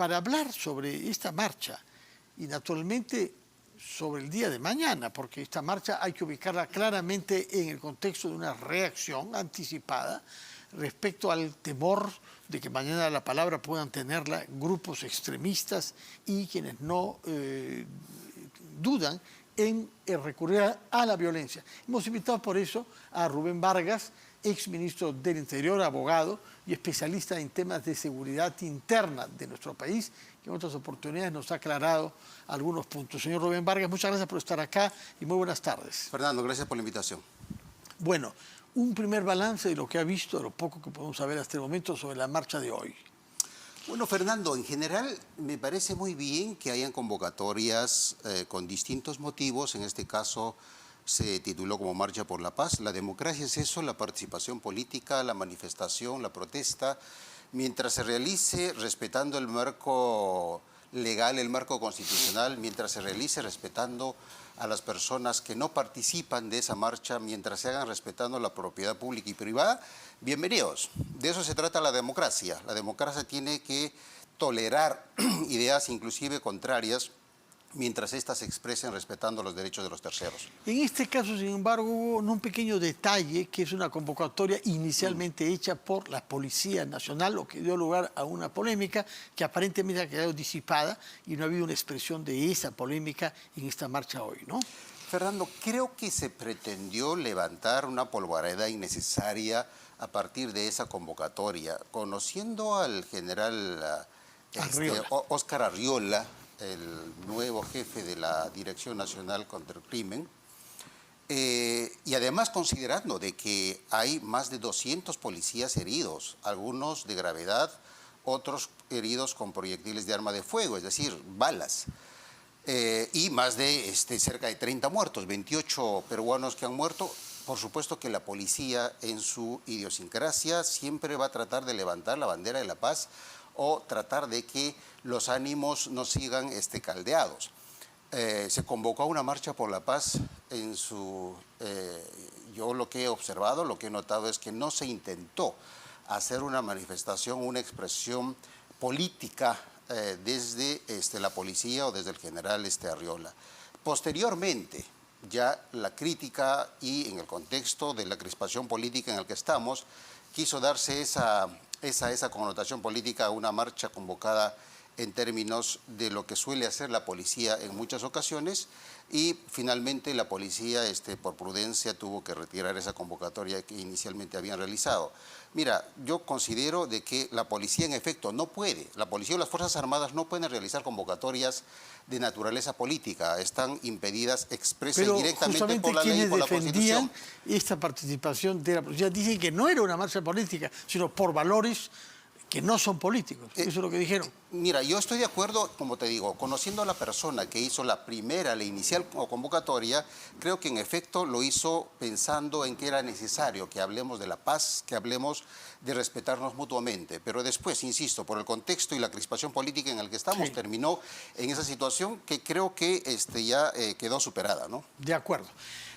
para hablar sobre esta marcha y naturalmente sobre el día de mañana, porque esta marcha hay que ubicarla claramente en el contexto de una reacción anticipada respecto al temor de que mañana la palabra puedan tenerla grupos extremistas y quienes no dudan en recurrir a la violencia. Hemos invitado por eso a Rubén Vargas, ex ministro del Interior, abogado y especialista en temas de seguridad interna de nuestro país, que en otras oportunidades nos ha aclarado algunos puntos. Señor Rubén Vargas, muchas gracias por estar acá y muy buenas tardes. Fernando, gracias por la invitación. Bueno, un primer balance de lo que ha visto, de lo poco que podemos saber hasta el momento sobre la marcha de hoy. Bueno, Fernando, en general me parece muy bien que hayan convocatorias con distintos motivos. En este caso se tituló como Marcha por la Paz. La democracia es eso, la participación política, la manifestación, la protesta, mientras se realice respetando el marco legal, el marco constitucional, mientras se realice respetando a las personas que no participan de esa marcha, mientras se hagan respetando la propiedad pública y privada, bienvenidos. De eso se trata la democracia. La democracia tiene que tolerar ideas inclusive contrarias, mientras éstas se expresen respetando los derechos de los terceros. En este caso, sin embargo, hubo un pequeño detalle, que es una convocatoria inicialmente hecha por la Policía Nacional, lo que dio lugar a una polémica que aparentemente ha quedado disipada y no ha habido una expresión de esa polémica en esta marcha hoy, ¿no? Fernando, creo que se pretendió levantar una polvareda innecesaria a partir de esa convocatoria. Conociendo al general Óscar Arriola, el nuevo jefe de la Dirección Nacional contra el Crimen, y además considerando de que hay más de 200 policías heridos, algunos de gravedad, otros heridos con proyectiles de arma de fuego, es decir, balas, y más de cerca de 30 muertos, 28 peruanos que han muerto. Por supuesto que la policía en su idiosincrasia siempre va a tratar de levantar la bandera de la paz o tratar de que los ánimos no sigan caldeados. Se convocó a una marcha por la paz. Yo lo que he observado, lo que he notado es que no se intentó hacer una manifestación, una expresión política desde la policía o desde el general Arriola. Posteriormente, ya la crítica y en el contexto de la crispación política en el que estamos, quiso darse esa connotación política a una marcha convocada en términos de lo que suele hacer la policía en muchas ocasiones, y finalmente la policía, por prudencia, tuvo que retirar esa convocatoria que inicialmente habían realizado. Mira, yo considero de que la policía en efecto no puede, la policía o las Fuerzas Armadas no pueden realizar convocatorias de naturaleza política, están impedidas expresa y directamente por la ley y por la Constitución. Esta participación de la policía dicen que no era una marcha política, sino por valores que no son políticos. Eso es lo que dijeron. Mira, yo estoy de acuerdo, como te digo, conociendo a la persona que hizo la inicial convocatoria, creo que en efecto lo hizo pensando en que era necesario que hablemos de la paz, que hablemos de respetarnos mutuamente. Pero después, insisto, por el contexto y la crispación política en el que estamos, terminó en esa situación que creo que ya quedó superada, ¿no? De acuerdo.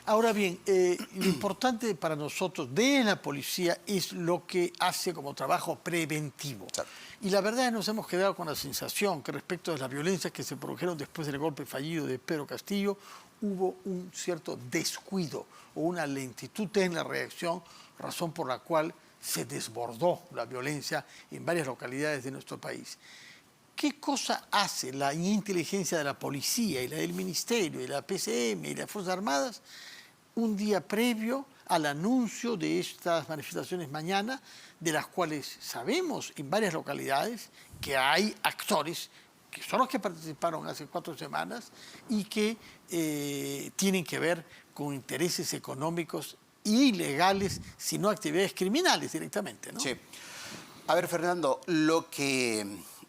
Ahora bien, lo importante para nosotros de la policía es lo que hace como trabajo preventivo. Claro. Y la verdad es que nos hemos quedado con la sensación que respecto de las violencias que se produjeron después del golpe fallido de Pedro Castillo, hubo un cierto descuido o una lentitud en la reacción, razón por la cual se desbordó la violencia en varias localidades de nuestro país. ¿Qué cosa hace la inteligencia de la policía y la del Ministerio y la PCM y las Fuerzas Armadas un día previo al anuncio de estas manifestaciones mañana, de las cuales sabemos en varias localidades que hay actores que son los que participaron hace 4 semanas y que tienen que ver con intereses económicos y legales, sino actividades criminales directamente, ¿no? Sí. A ver, Fernando, lo que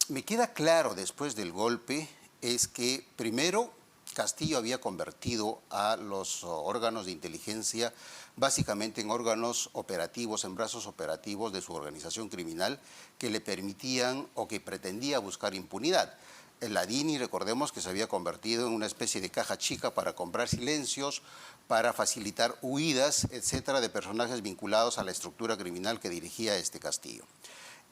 me queda claro después del golpe es que, primero, Castillo había convertido a los órganos de inteligencia básicamente en órganos operativos, en brazos operativos de su organización criminal que le permitían o que pretendía buscar impunidad. La DINI, recordemos que se había convertido en una especie de caja chica para comprar silencios, para facilitar huidas, etcétera, de personajes vinculados a la estructura criminal que dirigía Castillo.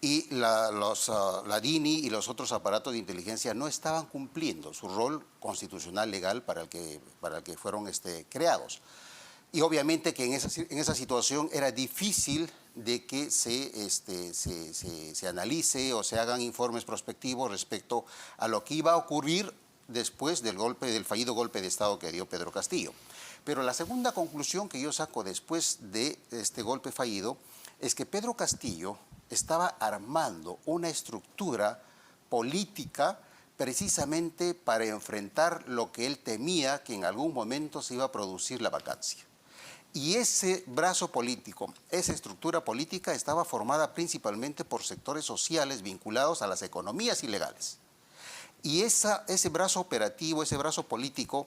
y la DINI y los otros aparatos de inteligencia no estaban cumpliendo su rol constitucional legal para el que fueron creados. Y obviamente que en esa situación era difícil de que se analice o se hagan informes prospectivos respecto a lo que iba a ocurrir después del fallido golpe de Estado que dio Pedro Castillo. Pero la segunda conclusión que yo saco después de este golpe fallido es que Pedro Castillo estaba armando una estructura política precisamente para enfrentar lo que él temía que en algún momento se iba a producir la vacancia. Y ese brazo político, esa estructura política estaba formada principalmente por sectores sociales vinculados a las economías ilegales. Y ese brazo operativo, ese brazo político,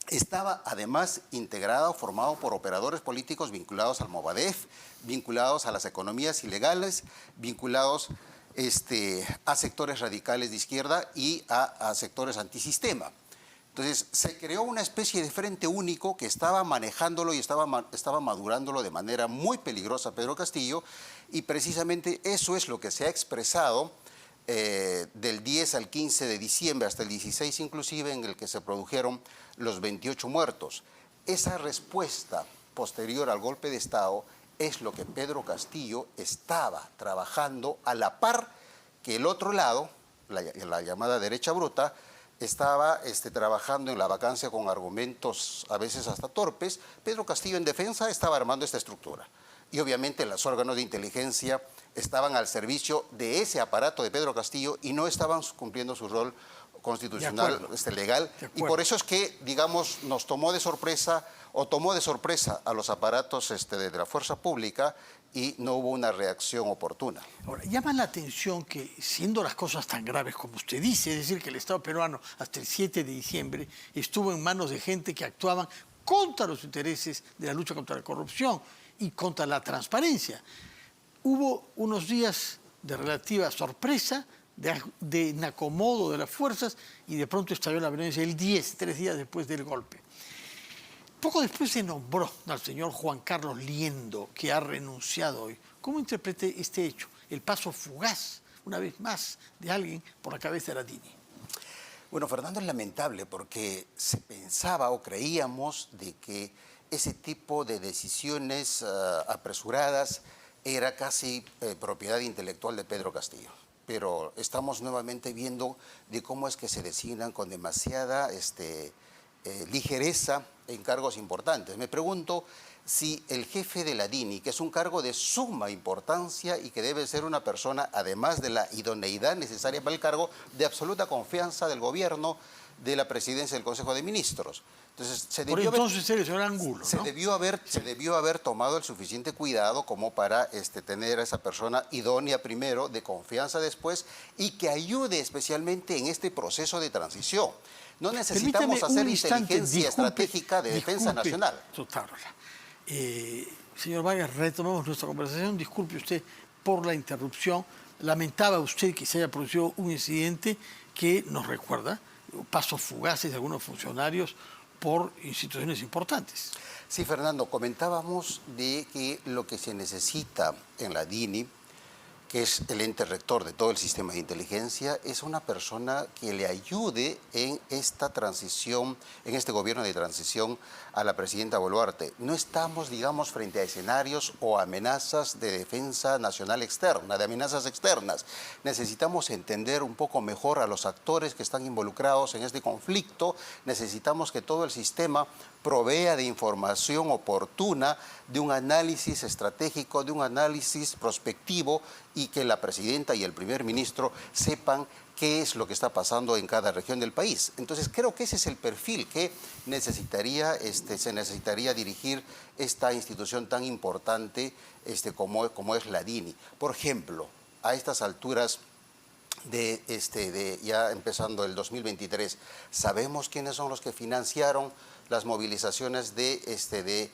estaba además integrado, formado por operadores políticos vinculados al Movadef, vinculados a las economías ilegales, vinculados a sectores radicales de izquierda y a sectores antisistema. Entonces, se creó una especie de frente único que estaba manejándolo y estaba madurándolo de manera muy peligrosa Pedro Castillo, y precisamente eso es lo que se ha expresado del 10 al 15 de diciembre, hasta el 16 inclusive, en el que se produjeron los 28 muertos. Esa respuesta posterior al golpe de Estado es lo que Pedro Castillo estaba trabajando a la par que el otro lado, la llamada derecha bruta, estaba trabajando en la vacancia con argumentos a veces hasta torpes. Pedro Castillo en defensa estaba armando esta estructura. Y obviamente los órganos de inteligencia estaban al servicio de ese aparato de Pedro Castillo y no estaban cumpliendo su rol constitucional, legal. Y por eso es que, digamos, nos tomó de sorpresa, o tomó de sorpresa a los aparatos de la fuerza pública, y no hubo una reacción oportuna. Ahora, llama la atención que, siendo las cosas tan graves como usted dice, es decir, que el Estado peruano hasta el 7 de diciembre estuvo en manos de gente que actuaban contra los intereses de la lucha contra la corrupción y contra la transparencia. Hubo unos días de relativa sorpresa, de inacomodo de las fuerzas, y de pronto estalló la violencia el 10, 3 días después del golpe. Poco después se nombró al señor Juan Carlos Liendo, que ha renunciado hoy. ¿Cómo interprete este hecho? El paso fugaz, una vez más, de alguien por la cabeza de la DINI. Bueno, Fernando, es lamentable porque se pensaba o creíamos de que ese tipo de decisiones apresuradas era casi propiedad intelectual de Pedro Castillo. Pero estamos nuevamente viendo de cómo es que se designan con demasiada ligereza en cargos importantes. Me pregunto si el jefe de la DINI, que es un cargo de suma importancia y que debe ser una persona, además de la idoneidad necesaria para el cargo, de absoluta confianza del gobierno, de la presidencia del Consejo de Ministros. Entonces, se debió haber tomado el suficiente cuidado como para tener a esa persona idónea primero, de confianza después, y que ayude especialmente en este proceso de transición. No necesitamos hacer inteligencia estratégica de defensa nacional. Señor Vargas, retomamos nuestra conversación. Disculpe usted por la interrupción. Lamentaba usted que se haya producido un incidente que nos recuerda pasos fugaces de algunos funcionarios por instituciones importantes. Sí, Fernando, comentábamos de que lo que se necesita en la DINI, que es el ente rector de todo el sistema de inteligencia, es una persona que le ayude en esta transición, en este gobierno de transición a la presidenta Boluarte. No estamos, digamos, frente a escenarios o amenazas de defensa nacional externa, de amenazas externas. Necesitamos entender un poco mejor a los actores que están involucrados en este conflicto. Necesitamos que todo el sistema provea de información oportuna, de un análisis estratégico, de un análisis prospectivo, y que la presidenta y el primer ministro sepan qué es lo que está pasando en cada región del país. Entonces, creo que ese es el perfil que se necesitaría dirigir esta institución tan importante como es la DINI. Por ejemplo, a estas alturas ya empezando el 2023, ¿sabemos quiénes son los que financiaron las movilizaciones de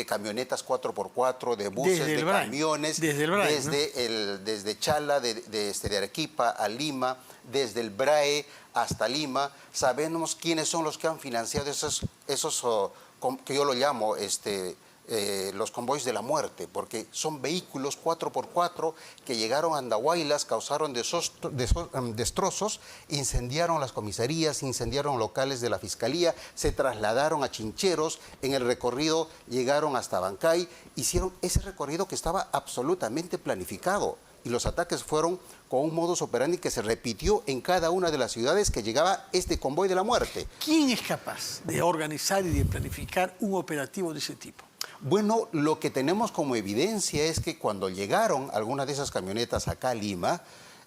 camionetas 4x4, de buses, de camiones, desde Chala, de Arequipa a Lima, desde el BRAE hasta Lima? Sabemos quiénes son los que han financiado esos que yo lo llamo los convoyes de la muerte, porque son vehículos 4x4 que llegaron a Andahuaylas, causaron destrozos, incendiaron las comisarías, incendiaron locales de la Fiscalía, se trasladaron a Chincheros, en el recorrido llegaron hasta Abancay, hicieron ese recorrido que estaba absolutamente planificado. Y los ataques fueron con un modus operandi que se repitió en cada una de las ciudades que llegaba este convoy de la muerte. ¿Quién es capaz de organizar y de planificar un operativo de ese tipo? Bueno, lo que tenemos como evidencia es que cuando llegaron algunas de esas camionetas acá a Lima,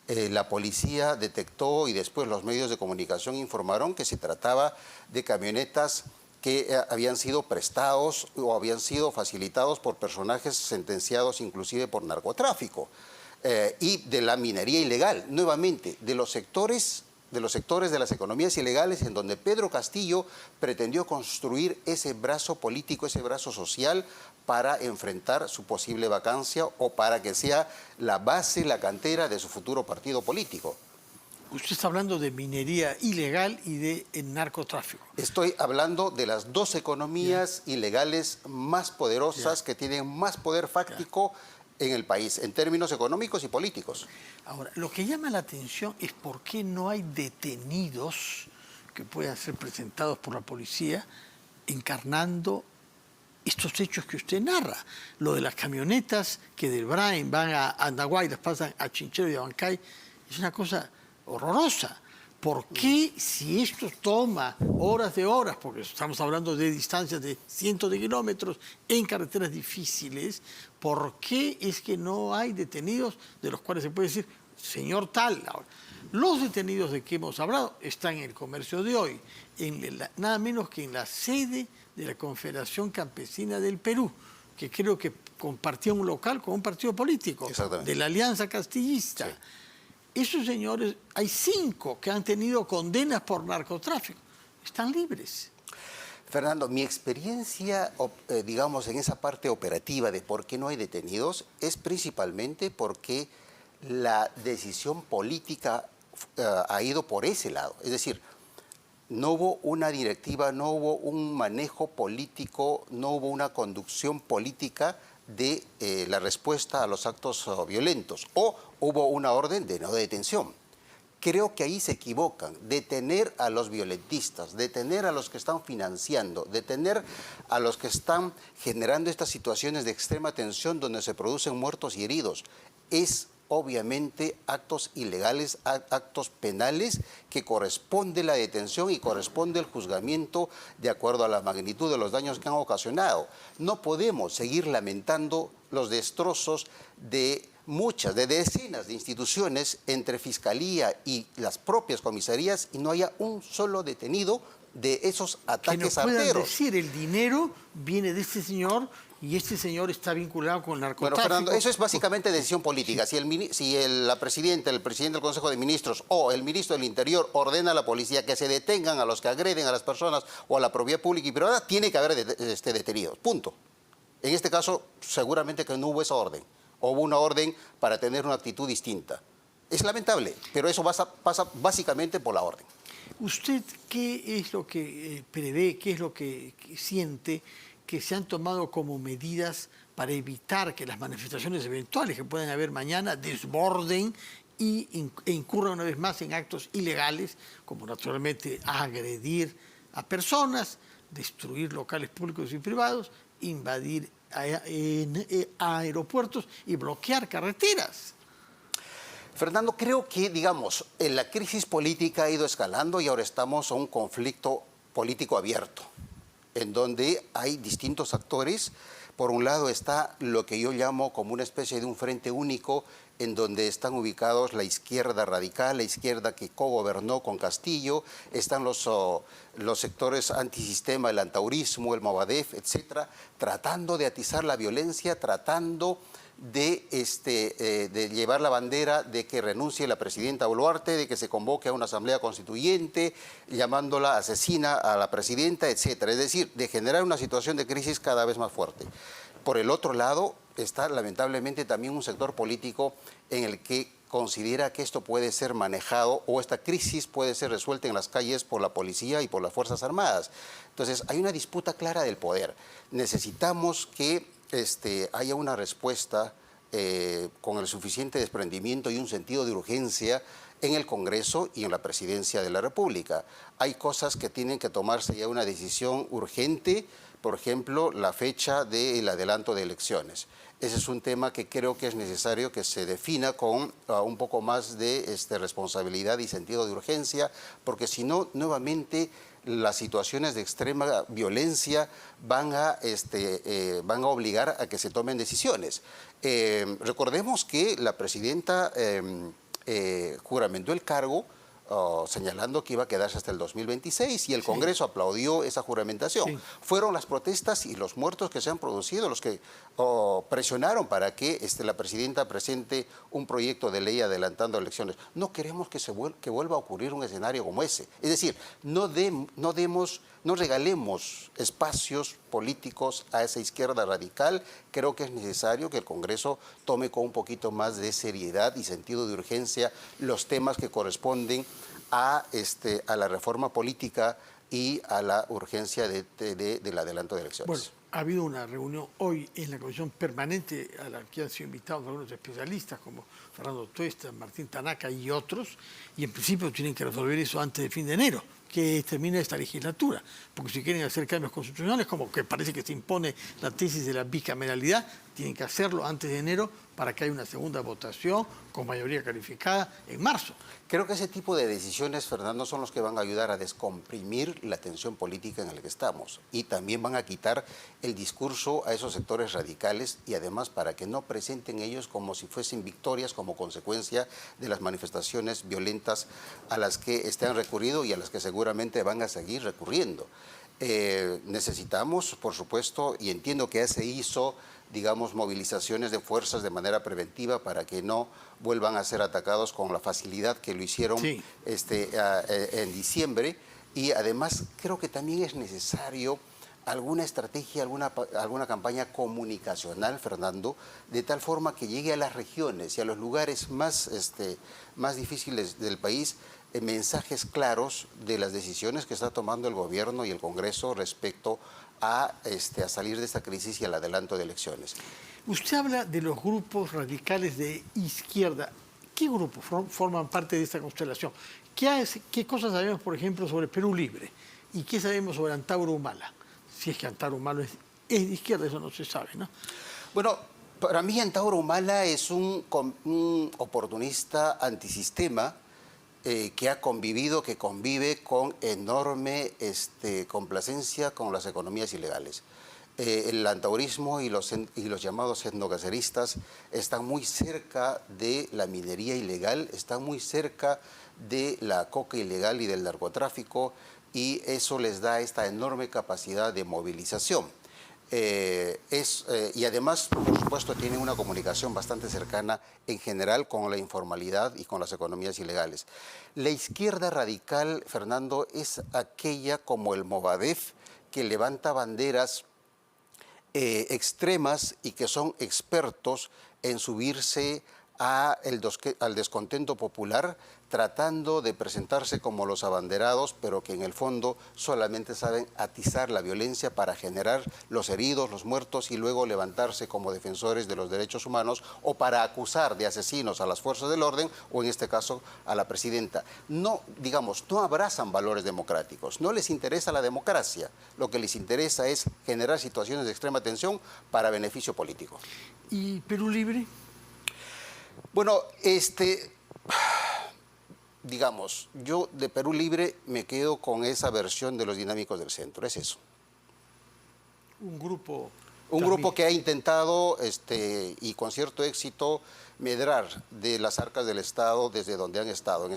la policía detectó y después los medios de comunicación informaron que se trataba de camionetas que habían sido prestados o habían sido facilitados por personajes sentenciados inclusive por narcotráfico. Y de la minería ilegal, nuevamente, de los sectores de las economías ilegales en donde Pedro Castillo pretendió construir ese brazo político, ese brazo social para enfrentar su posible vacancia o para que sea la base, la cantera de su futuro partido político. Usted está hablando de minería ilegal y de narcotráfico. Estoy hablando de las dos economías ilegales más poderosas que tienen más poder fáctico en el país, en términos económicos y políticos. Ahora, lo que llama la atención es por qué no hay detenidos que puedan ser presentados por la policía encarnando estos hechos que usted narra. Lo de las camionetas que del Brain van a Andahuay, las pasan a Chinchero y a Abancay, es una cosa horrorosa. ¿Por qué, si esto toma horas de horas, porque estamos hablando de distancias de cientos de kilómetros en carreteras difíciles, por qué es que no hay detenidos de los cuales se puede decir, señor tal? Ahora, los detenidos de que hemos hablado están en el Comercio de hoy, nada menos que en la sede de la Confederación Campesina del Perú, que creo que compartía un local con un partido político, de la Alianza Castillista. Sí. Esos señores, hay 5 que han tenido condenas por narcotráfico. Están libres. Fernando, mi experiencia, digamos, en esa parte operativa de por qué no hay detenidos es principalmente porque la decisión política ha ido por ese lado. Es decir, no hubo una directiva, no hubo un manejo político, no hubo una conducción política de la respuesta a los actos violentos, o hubo una orden de no detención. Creo que ahí se equivocan. Detener a los violentistas, detener a los que están financiando, detener a los que están generando estas situaciones de extrema tensión donde se producen muertos y heridos, es obviamente actos ilegales, actos penales que corresponde la detención y corresponde el juzgamiento de acuerdo a la magnitud de los daños que han ocasionado. No podemos seguir lamentando los destrozos de decenas de instituciones entre Fiscalía y las propias comisarías y no haya un solo detenido de esos ataques arteros. Que nos puedan decir, el dinero viene de este señor y este señor está vinculado con el narcotráfico. Bueno, Fernando, eso es básicamente decisión política. Si el presidente del Consejo de Ministros o el ministro del Interior ordena a la policía que se detengan a los que agreden a las personas o a la propiedad pública y privada, tiene que haber detenidos. Punto. En este caso, seguramente que no hubo esa orden. O hubo una orden para tener una actitud distinta. Es lamentable, pero eso pasa básicamente por la orden. ¿Usted qué es lo que prevé, qué es lo que siente que se han tomado como medidas para evitar que las manifestaciones eventuales que puedan haber mañana desborden e incurran una vez más en actos ilegales, como naturalmente agredir a personas, destruir locales públicos y privados, invadir aeropuertos y bloquear carreteras? Fernando, creo que, digamos, la crisis política ha ido escalando y ahora estamos a un conflicto político abierto, en donde hay distintos actores. Por un lado está lo que yo llamo como una especie de un frente único, en donde están ubicados la izquierda radical, la izquierda que cogobernó con Castillo, están los sectores antisistema, el antaurismo, el Movadef, etcétera, tratando de atizar la violencia, tratando de llevar la bandera de que renuncie la presidenta Boluarte, de que se convoque a una asamblea constituyente, llamándola asesina a la presidenta, etcétera. Es decir, de generar una situación de crisis cada vez más fuerte. Por el otro lado está lamentablemente también un sector político en el que considera que esto puede ser manejado o esta crisis puede ser resuelta en las calles por la policía y por las Fuerzas Armadas. Entonces, hay una disputa clara del poder. Necesitamos que haya una respuesta con el suficiente desprendimiento y un sentido de urgencia en el Congreso y en la Presidencia de la República. Hay cosas que tienen que tomarse ya una decisión urgente, por ejemplo, la fecha del adelanto de elecciones. Ese es un tema que creo que es necesario que se defina con un poco más de responsabilidad y sentido de urgencia, porque si no, nuevamente las situaciones de extrema violencia van a obligar a que se tomen decisiones. Recordemos que la presidenta juramentó el cargo señalando que iba a quedarse hasta el 2026 y el Congreso aplaudió esa juramentación. Sí. Fueron las protestas y los muertos que se han producido los que presionaron para que la presidenta presente un proyecto de ley adelantando elecciones. No queremos que vuelva a ocurrir un escenario como ese. Es decir, no regalemos espacios políticos a esa izquierda radical. Creo que es necesario que el Congreso tome con un poquito más de seriedad y sentido de urgencia los temas que corresponden a la reforma política y a la urgencia del adelanto de elecciones. Bueno, ha habido una reunión hoy en la Comisión Permanente a la que han sido invitados algunos especialistas como Fernando Tuesta, Martín Tanaka y otros, y en principio tienen que resolver eso antes de fin de enero, que termine esta legislatura, porque si quieren hacer cambios constitucionales, como que parece que se impone la tesis de la bicameralidad, tienen que hacerlo antes de enero para que haya una segunda votación con mayoría calificada en marzo. Creo que ese tipo de decisiones, Fernando, son los que van a ayudar a descomprimir la tensión política en la que estamos y también van a quitar el discurso a esos sectores radicales y además para que no presenten ellos como si fuesen victorias como consecuencia de las manifestaciones violentas a las que han recurrido y a las que seguramente van a seguir recurriendo. Necesitamos, por supuesto, y entiendo que ya se hizo, digamos, movilizaciones de fuerzas de manera preventiva para que no vuelvan a ser atacados con la facilidad que lo hicieron en diciembre. Y además creo que también es necesario alguna estrategia, alguna campaña comunicacional, Fernando, de tal forma que llegue a las regiones y a los lugares más difíciles del país mensajes claros de las decisiones que está tomando el gobierno y el Congreso respecto a salir de esta crisis y al adelanto de elecciones. Usted habla de los grupos radicales de izquierda. ¿Qué grupos forman parte de esta constelación? ¿Qué cosas sabemos, por ejemplo, sobre Perú Libre? ¿Y qué sabemos sobre Antauro Humala? Si es que Antauro Humala es de izquierda, eso no se sabe, ¿no? Bueno, para mí Antauro Humala es un oportunista antisistema que ha convivido, que convive con enorme complacencia con las economías ilegales. El antaurismo y los llamados etnocaceristas están muy cerca de la minería ilegal, están muy cerca de la coca ilegal y del narcotráfico, y eso les da esta enorme capacidad de movilización. Y además, por supuesto, tiene una comunicación bastante cercana en general con la informalidad y con las economías ilegales. La izquierda radical, Fernando, es aquella como el Movadef que levanta banderas extremas y que son expertos en subirse al descontento popular, tratando de presentarse como los abanderados, pero que en el fondo solamente saben atizar la violencia para generar los heridos, los muertos y luego levantarse como defensores de los derechos humanos o para acusar de asesinos a las fuerzas del orden o en este caso a la presidenta. No, digamos, no abrazan valores democráticos, no les interesa la democracia, lo que les interesa es generar situaciones de extrema tensión para beneficio político. ¿Y Perú Libre? Bueno, digamos, yo de Perú Libre me quedo con esa versión de los dinámicos del centro, es eso. Un grupo... Un grupo que ha intentado, y con cierto éxito, medrar de las arcas del Estado desde donde han estado.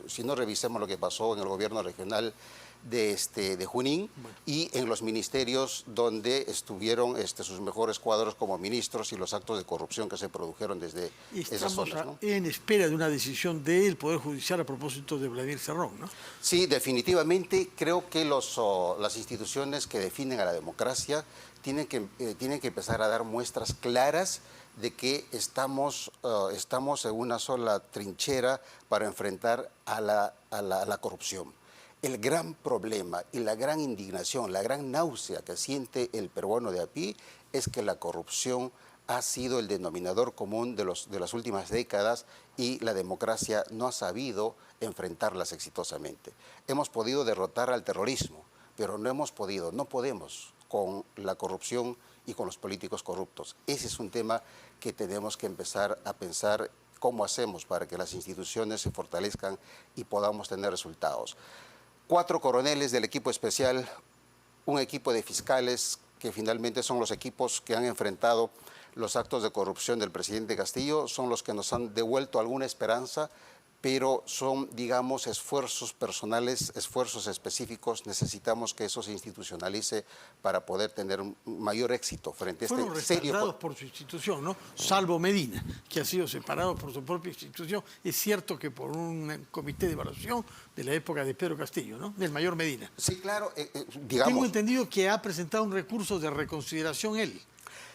Si no revisemos lo que pasó en el gobierno regional de Junín, bueno, y en los ministerios donde estuvieron sus mejores cuadros como ministros y los actos de corrupción que se produjeron desde esas zonas, ¿no? En espera de una decisión del Poder Judicial a propósito de Vladimir Cerrón, ¿no? Sí, definitivamente creo que las instituciones que definen a la democracia tienen que empezar a dar muestras claras de que estamos en una sola trinchera para enfrentar a la corrupción. El gran problema y la gran indignación, la gran náusea que siente el peruano de a pie es que la corrupción ha sido el denominador común de las últimas décadas y la democracia no ha sabido enfrentarlas exitosamente. Hemos podido derrotar al terrorismo, pero no podemos con la corrupción y con los políticos corruptos. Ese es un tema que tenemos que empezar a pensar cómo hacemos para que las instituciones se fortalezcan y podamos tener resultados. 4 coroneles del equipo especial, un equipo de fiscales que finalmente son los equipos que han enfrentado los actos de corrupción del presidente Castillo, son los que nos han devuelto alguna esperanza, pero son, digamos, esfuerzos personales, esfuerzos específicos. Necesitamos que eso se institucionalice para poder tener un mayor éxito frente a este serio... Fueron respaldados por su institución, ¿no? Salvo Medina, que ha sido separado por su propia institución. Es cierto que por un comité de evaluación de la época de Pedro Castillo, ¿no? Del mayor Medina. Sí, claro, digamos... Tengo entendido que ha presentado un recurso de reconsideración él,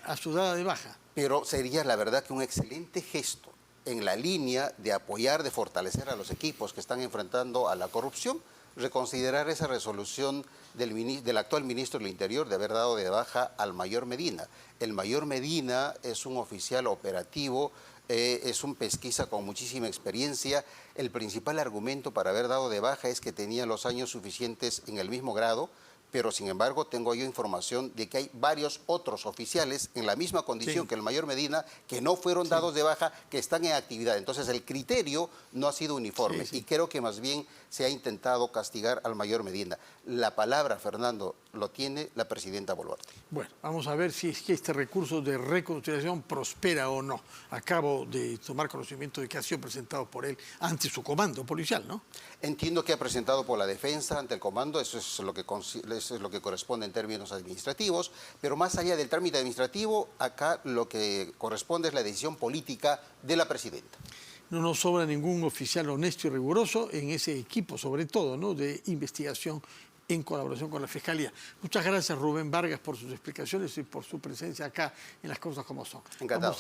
a su dada de baja. Pero sería, la verdad, que un excelente gesto en la línea de apoyar, de fortalecer a los equipos que están enfrentando a la corrupción, reconsiderar esa resolución del actual ministro del Interior de haber dado de baja al mayor Medina. El mayor Medina es un oficial operativo, es un pesquisa con muchísima experiencia. El principal argumento para haber dado de baja es que tenía los años suficientes en el mismo grado, pero sin embargo tengo yo información de que hay varios otros oficiales en la misma condición que el mayor Medina que no fueron dados de baja, que están en actividad. Entonces el criterio no ha sido uniforme y creo que más bien se ha intentado castigar al mayor Medina. La palabra, Fernando, lo tiene la presidenta Boluarte. Bueno, vamos a ver si es que este recurso de reconsideración prospera o no. Acabo de tomar conocimiento de que ha sido presentado por él ante su comando policial, ¿no? Entiendo que ha presentado por la defensa ante el comando, eso es lo que corresponde en términos administrativos, pero más allá del trámite administrativo, acá lo que corresponde es la decisión política de la presidenta. No nos sobra ningún oficial honesto y riguroso en ese equipo, sobre todo, ¿no?, de investigación en colaboración con la Fiscalía. Muchas gracias, Rubén Vargas, por sus explicaciones y por su presencia acá en Las Cosas Como Son. Encantado.